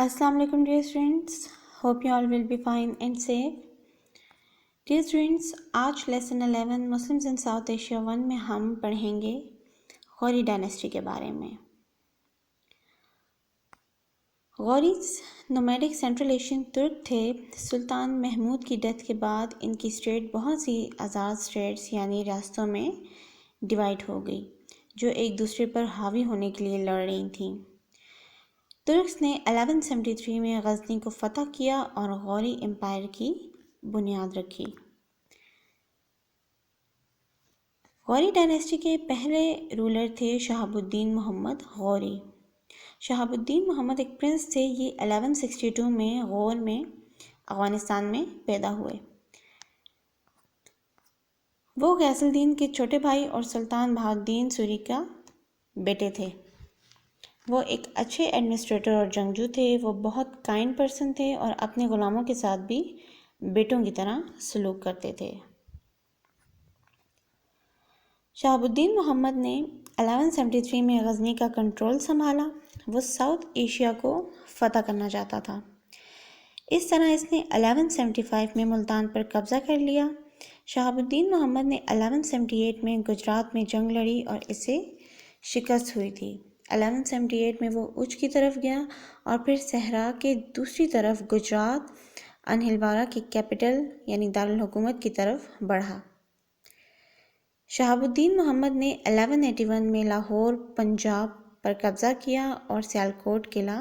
Assalamu alaikum dear students. Hope you all will be fine and safe. Dear students, आज lesson 11 Muslims in south Asia 1 में हम पढ़ेंगे Gauri dynasty के बारे में। गौरीज नोमैडिक सेंट्रल एशियन तुर्क थे। सुल्तान महमूद की डेथ के बाद इनकी स्टेट बहुत सी आज़ाद स्टेट्स यानी रियासतों में डिवाइड हो गई, जो एक दूसरे पर हावी होने के लिए लड़ रही थीं। तुर्क्स ने 1173 में गजनी को फतह किया और गौरी एम्पायर की बुनियाद रखी। गौरी डायनेस्टी के पहले रूलर थे शहाबुद्दीन मोहम्मद गौरी। शहाबुद्दीन मोहम्मद एक प्रिंस थे। ये 1162 में गौर में अफ़गानिस्तान में पैदा हुए। वो गैसुद्दीन के छोटे भाई और सुल्तान बहाउद्दीन सूरी का बेटे थे। वो एक अच्छे एडमिनिस्ट्रेटर और जंगजू थे। वो बहुत काइंड पर्सन थे और अपने ग़ुलामों के साथ भी बेटों की तरह सलूक करते थे। शहाबुद्दीन मोहम्मद ने 1173 में गजनी का कंट्रोल संभाला। वो साउथ एशिया को फतह करना चाहता था। इस तरह इसने 1175 में मुल्तान पर कब्ज़ा कर लिया। शहाबुद्दीन मोहम्मद ने 1178 में गुजरात में जंग लड़ी और इसे शिकस्त हुई थी। 1178 में वो उच की तरफ गया और फिर सहरा के दूसरी तरफ गुजरात अनहिलवारा की कैपिटल यानी दारुल हुकूमत की तरफ बढ़ा। शहाबुद्दीन मोहम्मद ने 1181 में लाहौर पंजाब पर कब्ज़ा किया और सियालकोट किला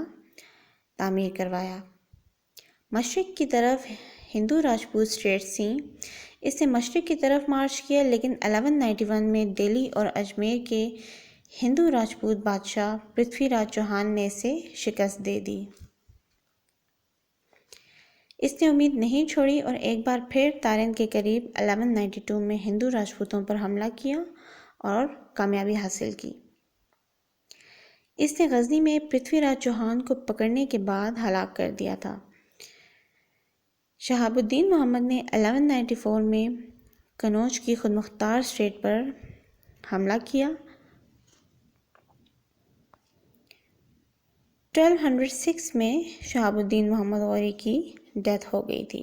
तामीर करवाया। मशरिक़ की तरफ हिंदू राजपूत स्टेट्स थीं। इसने मशरिक़ की तरफ मार्च किया, लेकिन 1191 में दिल्ली और अजमेर के हिंदू राजपूत बादशाह पृथ्वीराज चौहान ने इसे शिकस्त दे दी। इसने उम्मीद नहीं छोड़ी और एक बार फिर तारिन के करीब 1192 में हिंदू राजपूतों पर हमला किया और कामयाबी हासिल की। इसने गजनी में पृथ्वीराज चौहान को पकड़ने के बाद हलाक कर दिया था। शहाबुद्दीन मोहम्मद ने 1194 में कनौज की खुदमुख्तार स्टेट पर हमला किया। 1206 में शहाबुद्दीन मोहम्मद गौरी की डेथ हो गई थी।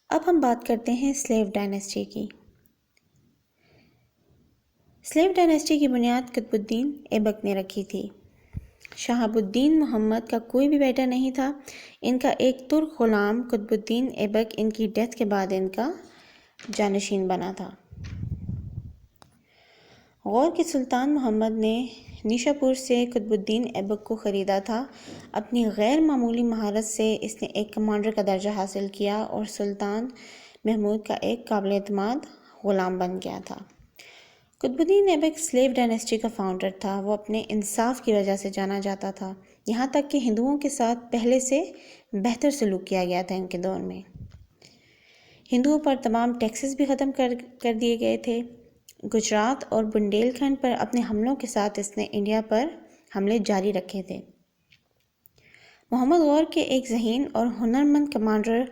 अब हम बात करते हैं स्लेव डायनेस्टी की। स्लेव डायनेस्टी की बुनियाद कुतुबुद्दीन ऐबक ने रखी थी। शहाबुद्दीन मोहम्मद का कोई भी बेटा नहीं था। इनका एक तुर्क गुलाम कुतुबुद्दीन ऐबक इनकी डेथ के बाद इनका जानशीन बना था। गौर के सुल्तान मोहम्मद ने निशापुर से कुतुबुद्दीन ऐबक को ख़रीदा था। अपनी गैर मामूली महारत से इसने एक कमांडर का दर्जा हासिल किया और सुल्तान महमूद का एक काबिल एतमाद ग़ुलाम बन गया था। कुतुबुद्दीन ऐबक स्लेव डायनेस्टी का फाउंडर था। वो अपने इंसाफ की वजह से जाना जाता था। यहाँ तक कि हिंदुओं के साथ पहले से बेहतर सलूक किया गया था इनके दौर में। हिंदुओं पर तमाम टैक्सेस भी ख़त्म कर दिए गए थे। गुजरात और बुंदेलखंड पर अपने हमलों के साथ इसने इंडिया पर हमले जारी रखे थे। मोहम्मद गौर के एक ज़हीन और हुनरमंद कमांडर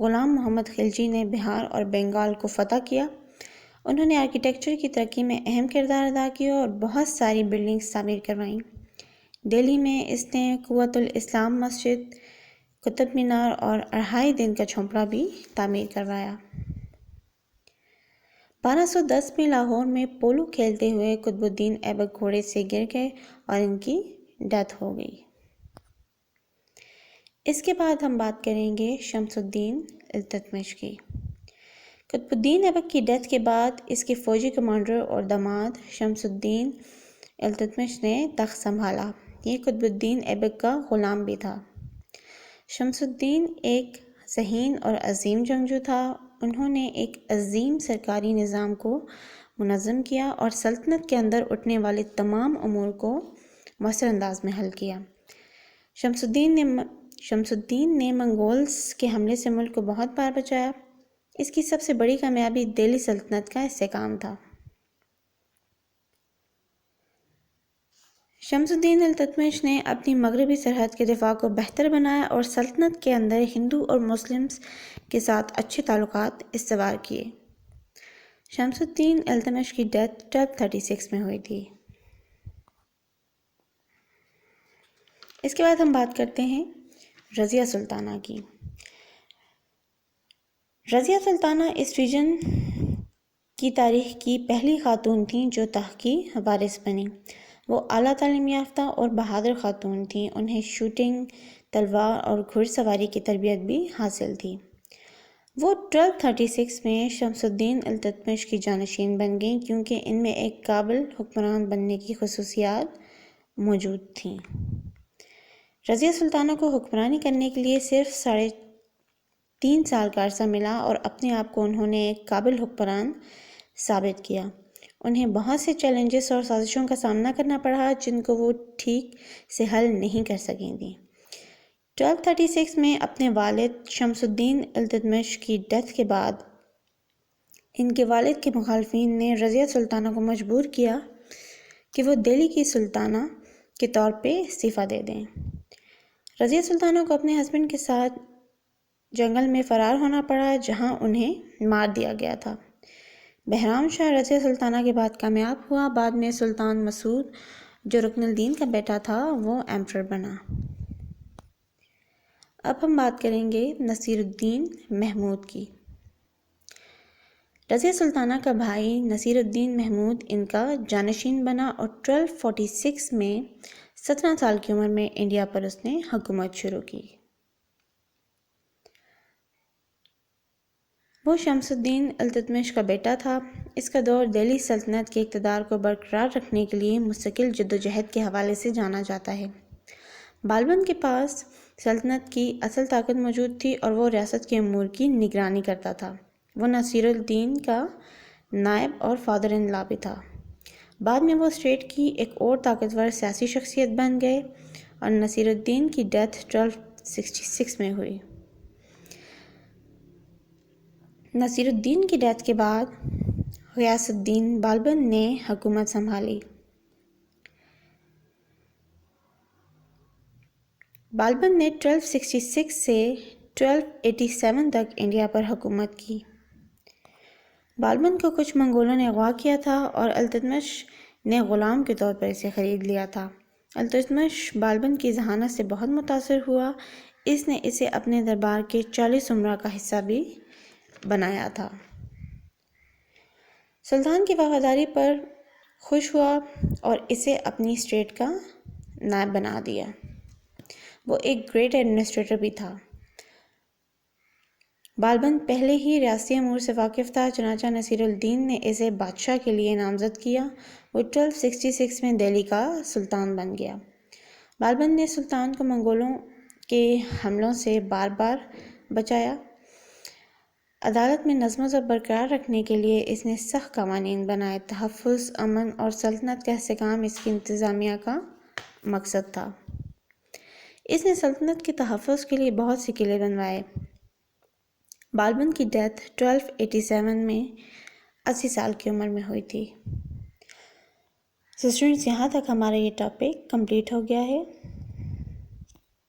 ग़ुलाम मोहम्मद खिलजी ने बिहार और बंगाल को फतह किया। उन्होंने आर्किटेक्चर की तरक्की में अहम किरदार अदा किया और बहुत सारी बिल्डिंग्स तामीर करवाईं। दिल्ली में इसने कुव्वतुल इस्लाम मस्जिद, कुतुब मीनार और 2.5 दिन का झोंपड़ा भी तामीर करवाया। 1210 में लाहौर में पोलो खेलते हुए कुतुबुद्दीन ऐबक घोड़े से गिर गए और इनकी डेथ हो गई। इसके बाद हम बात करेंगे शमसुद्दीन इल्तुतमिश की। कुतुबुद्दीन ऐबक की डेथ के बाद इसके फ़ौजी कमांडर और दामाद शमसुद्दीन इल्तुतमिश ने तख्त संभाला। ये कुतुबुद्दीन ऐबक का ग़ुलाम भी था। शमसुद्दीन एक ज़हीन और अजीम जंगजू था। उन्होंने एक अजीम सरकारी निज़ाम को मुनज़्ज़म किया और सल्तनत के अंदर उठने वाले तमाम अमूर को मौसर अंदाज में हल किया। शमसुद्दीन ने मंगोल्स के हमले से मुल्क को बहुत बार बचाया। इसकी सबसे बड़ी कामयाबी दिल्ली सल्तनत का इस्तेहकाम था। शमसुद्दीन इल्तुतमिश ने अपनी मगरबी सरहद के दिफा को बेहतर बनाया और सल्तनत के अंदर हिंदू और मुस्लिम्स के साथ अच्छे ताल्लुकात इस्तवार किए। शमसुद्दीन इल्तुतमिश की डेथ 1236 में हुई थी। اس کے بعد ہم بات کرتے ہیں رضیہ سلطانہ کی۔ رضیہ سلطانہ اس ریجن کی تاریخ کی پہلی خاتون تھیں جو تخت کی وارث بنی۔ وہ اعلیٰ تعلیم یافتہ اور بہادر خاتون تھیں۔ انہیں شوٹنگ، تلوار اور گھڑ سواری کی تربیت بھی حاصل تھی۔ وہ 1236 میں شمس الدین التتمش کی جانشین بن گئیں کیونکہ ان میں ایک قابل حکمران بننے کی خصوصیات موجود تھیں۔ رضیہ سلطانہ کو حکمرانی کرنے کے لیے صرف 3.5 سال کا عرصہ ملا اور اپنے آپ کو انہوں نے ایک قابل حکمران ثابت کیا۔ انہیں بہت سے چیلنجز اور سازشوں کا سامنا کرنا پڑا جن کو وہ ٹھیک سے حل نہیں کر سکیں تھیں۔ 1236 میں اپنے والد شمس الدین التتمش کی ڈیتھ کے بعد ان کے والد کے مخالفین نے رضیہ سلطانہ کو مجبور کیا کہ وہ دہلی کی سلطانہ کے طور پہ استعفیٰ دے دیں۔ رضیہ سلطانہ کو اپنے ہسبینڈ کے ساتھ جنگل میں فرار ہونا پڑا جہاں انہیں مار دیا گیا تھا۔ بہرام شاہ رضیہ سلطانہ کے بعد کامیاب ہوا۔ بعد میں سلطان مسعود جو رکن الدین کا بیٹا تھا وہ ایمپرر بنا۔ اب ہم بات کریں گے نصیر الدین محمود کی۔ رضیہ سلطانہ کا بھائی نصیر الدین محمود ان کا جانشین بنا اور 1246 میں 17 سال کی عمر میں انڈیا پر اس نے حکومت شروع کی۔ وہ شمس الدین التتمش کا بیٹا تھا۔ اس کا دور دہلی سلطنت کے اقتدار کو برقرار رکھنے کے لیے مستقل جدوجہد کے حوالے سے جانا جاتا ہے۔ بالبن کے پاس سلطنت کی اصل طاقت موجود تھی اور وہ ریاست کے امور کی نگرانی کرتا تھا۔ وہ نصیر الدین کا نائب اور فادر ان لا بھی تھا۔ بعد میں وہ اسٹیٹ کی ایک اور طاقتور سیاسی شخصیت بن گئے اور نصیر الدین کی ڈیتھ 1266 میں ہوئی۔ نصیر الدین کی ڈیتھ کے بعد غیاث الدین بالبن نے حکومت سنبھالی۔ بالبن نے 1266 سے 1287 تک انڈیا پر حکومت کی۔ بالبن کو کچھ منگولوں نے اغوا کیا تھا اور التتمش نے غلام کے طور پر اسے خرید لیا تھا۔ التتمش بالبن کی ذہانت سے بہت متاثر ہوا۔ اس نے اسے اپنے دربار کے 40 امراء کا حصہ بھی بنایا تھا۔ سلطان کی وفاداری پر خوش ہوا اور اسے اپنی اسٹیٹ کا نائب بنا دیا۔ وہ ایک گریٹ ایڈمنسٹریٹر بھی تھا۔ بالبن پہلے ہی ریاستی امور سے واقف تھا، چنانچہ نصیر الدین نے اسے بادشاہ کے لیے نامزد کیا۔ وہ 1266 میں دہلی کا سلطان بن گیا۔ بالبن نے سلطان کو منگولوں کے حملوں سے بار بار بچایا۔ عدالت میں نظم و ضبط برقرار رکھنے کے لیے اس نے سخت قوانین بنائے۔ تحفظ، امن اور سلطنت کا استحکام اس کی انتظامیہ کا مقصد تھا۔ اس نے سلطنت کے تحفظ کے لیے بہت سے قلعے بنوائے۔ بالبن کی ڈیتھ 1287 میں 80 سال کی عمر میں ہوئی تھی۔ اسٹوڈنٹس، یہاں تک ہمارا یہ ٹاپک کمپلیٹ ہو گیا ہے۔